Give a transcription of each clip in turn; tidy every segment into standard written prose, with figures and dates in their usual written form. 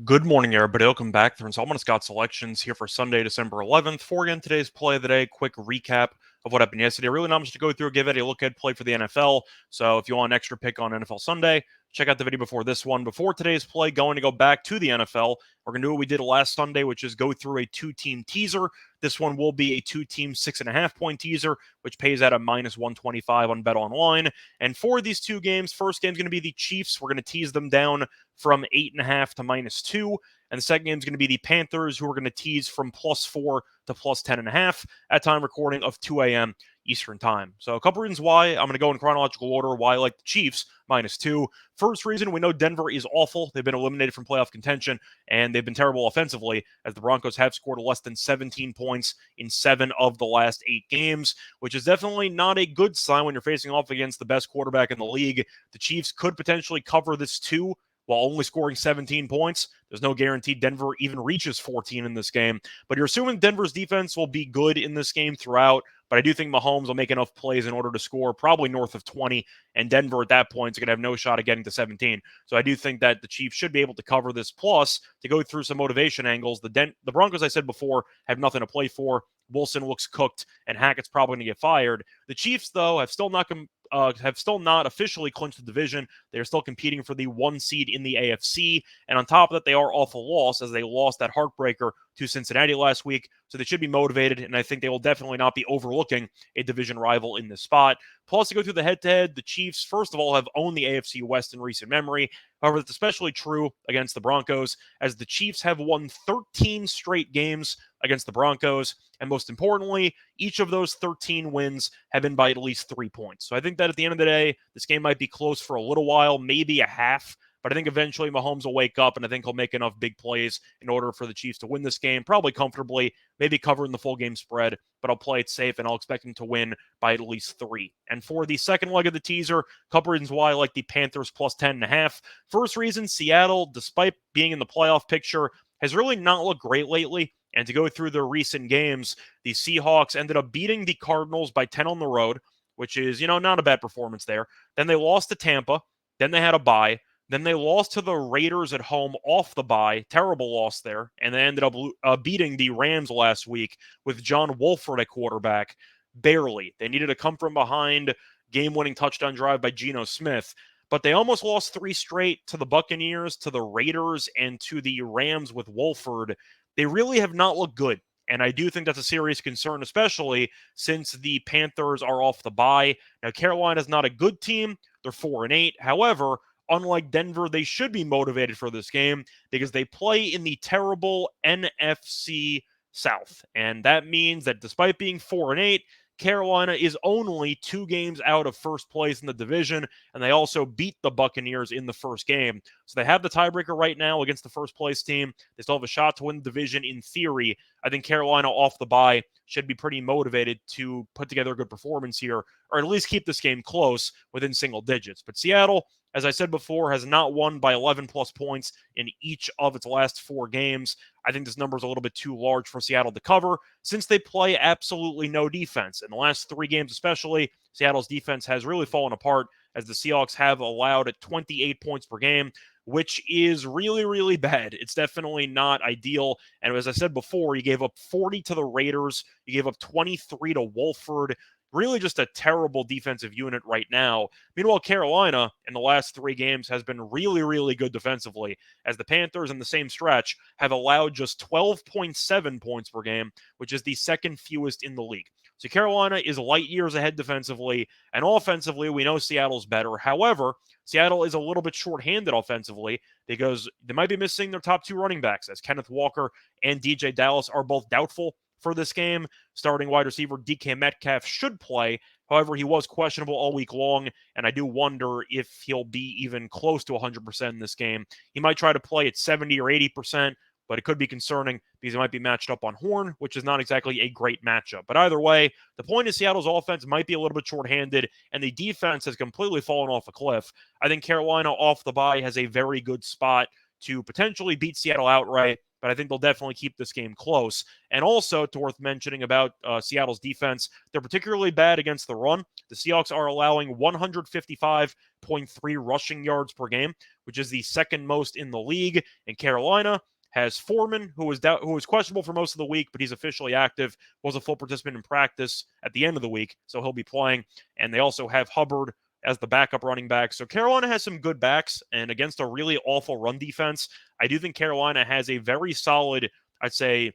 Good morning, everybody. Welcome back to installment of Scott Selections here for Sunday, December 11th. For again, today's play of the day, quick recap of what happened yesterday. Really not much to go through, give it a look at play for the NFL. So if you want an extra pick on NFL Sunday, check out the video before this one. Before today's play, going to go back to the NFL. We're going to do what we did last Sunday, which is go through a two-team teaser. This one will be a two-team 6.5-point teaser, which pays out at minus 125 on Bet Online. And for these two games, first game is going to be the Chiefs. We're going to tease them down from 8.5 to -2. And the second game is going to be the Panthers, who are going to tease from +4 to +10.5 at time recording of 2 a.m. Eastern time. So a couple reasons why I'm going to go in chronological order why I like the Chiefs -2. First reason, we know Denver is awful. They've been eliminated from playoff contention, and they've been terrible offensively, as the Broncos have scored less than 17 points in 7 of the last 8 games, which is definitely not a good sign when you're facing off against the best quarterback in the league. The Chiefs could potentially cover this too, while only scoring 17 points. There's no guarantee Denver even reaches 14 in this game. But you're assuming Denver's defense will be good in this game throughout. But I do think Mahomes will make enough plays in order to score probably north of 20. And Denver at that point is going to have no shot at getting to 17. So I do think that the Chiefs should be able to cover this. Plus, to go through some motivation angles, the Broncos, I said before, have nothing to play for. Wilson looks cooked, and Hackett's probably going to get fired. The Chiefs, though, have still not officially clinched the division. They are still competing for the 1 seed in the AFC, and on top of that, they are off a loss as they lost that heartbreaker to Cincinnati last week. So they should be motivated, and I think they will definitely not be overlooking a division rival in this spot. Plus, to go through the head-to-head, the Chiefs, first of all, have owned the AFC West in recent memory. However, that's especially true against the Broncos, as the Chiefs have won 13 straight games against the Broncos. And most importantly, each of those 13 wins have been by at least 3 points. So I think that at the end of the day, this game might be close for a little while, maybe a half. But I think eventually Mahomes will wake up, and I think he'll make enough big plays in order for the Chiefs to win this game, probably comfortably, maybe covering the full game spread. But I'll play it safe, and I'll expect him to win by at least 3. And for the second leg of the teaser, a couple reasons why I like the Panthers plus 10.5. First reason, Seattle, despite being in the playoff picture, has really not looked great lately. And to go through their recent games, the Seahawks ended up beating the Cardinals by 10 on the road, which is, not a bad performance there. Then they lost to Tampa. Then they had a bye. Then they lost to the Raiders at home off the bye. Terrible loss there. And they ended up beating the Rams last week with John Wolford at quarterback. Barely. They needed to come from behind game-winning touchdown drive by Geno Smith. But they almost lost 3 straight to the Buccaneers, to the Raiders, and to the Rams with Wolford. They really have not looked good. And I do think that's a serious concern, especially since the Panthers are off the bye. Now, Carolina's not a good team. They're 4-8. However, unlike Denver, they should be motivated for this game because they play in the terrible NFC South. And that means that despite being 4-8, Carolina is only 2 games out of first place in the division, and they also beat the Buccaneers in the first game. So they have the tiebreaker right now against the first place team. They still have a shot to win the division in theory. I think Carolina off the bye should be pretty motivated to put together a good performance here, or at least keep this game close within single digits. But Seattle, as I said before, has not won by 11 plus points in each of its last 4 games. I think this number is a little bit too large for Seattle to cover since they play absolutely no defense. In the last 3 games especially, Seattle's defense has really fallen apart as the Seahawks have allowed at 28 points per game, which is really, really bad. It's definitely not ideal. And as I said before, you gave up 40 to the Raiders. You gave up 23 to Wolford. Really just a terrible defensive unit right now. Meanwhile, Carolina in the last 3 games has been really, really good defensively, as the Panthers in the same stretch have allowed just 12.7 points per game, which is the second fewest in the league. So Carolina is light years ahead defensively, and offensively, we know Seattle's better. However, Seattle is a little bit shorthanded offensively because they might be missing their top 2 running backs, as Kenneth Walker and DJ Dallas are both doubtful for this game. Starting wide receiver DK Metcalf should play. However, he was questionable all week long, and I do wonder if he'll be even close to 100% in this game. He might try to play at 70 or 80%, but it could be concerning because he might be matched up on Horn, which is not exactly a great matchup. But either way, the point is Seattle's offense might be a little bit shorthanded, and the defense has completely fallen off a cliff. I think Carolina off the bye has a very good spot to potentially beat Seattle outright, but I think they'll definitely keep this game close. And also, to worth mentioning about Seattle's defense, they're particularly bad against the run. The Seahawks are allowing 155.3 rushing yards per game, which is the second most in the league. And Carolina has Foreman, who was questionable for most of the week, but he's officially active, was a full participant in practice at the end of the week, so he'll be playing. And they also have Hubbard as the backup running back. So Carolina has some good backs, and against a really awful run defense, I do think Carolina has a very solid, I'd say,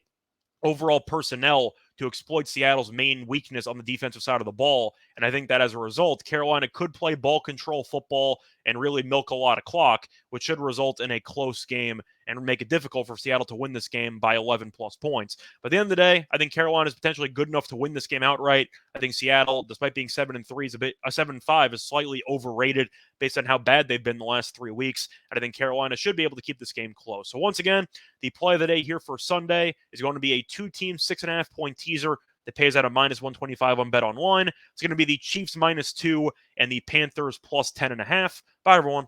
overall personnel to exploit Seattle's main weakness on the defensive side of the ball. And I think that as a result, Carolina could play ball control football and really milk a lot of clock, which should result in a close game and make it difficult for Seattle to win this game by 11 plus points. But at the end of the day, I think Carolina is potentially good enough to win this game outright. I think Seattle, despite being 7-3, is a 7-5 is slightly overrated based on how bad they've been the last 3 weeks. And I think Carolina should be able to keep this game close. So once again, the play of the day here for Sunday is going to be a 2-team 6.5 point teaser that pays out a -125 on Bet Online. It's going to be the Chiefs -2 and the Panthers +10.5. Bye, everyone.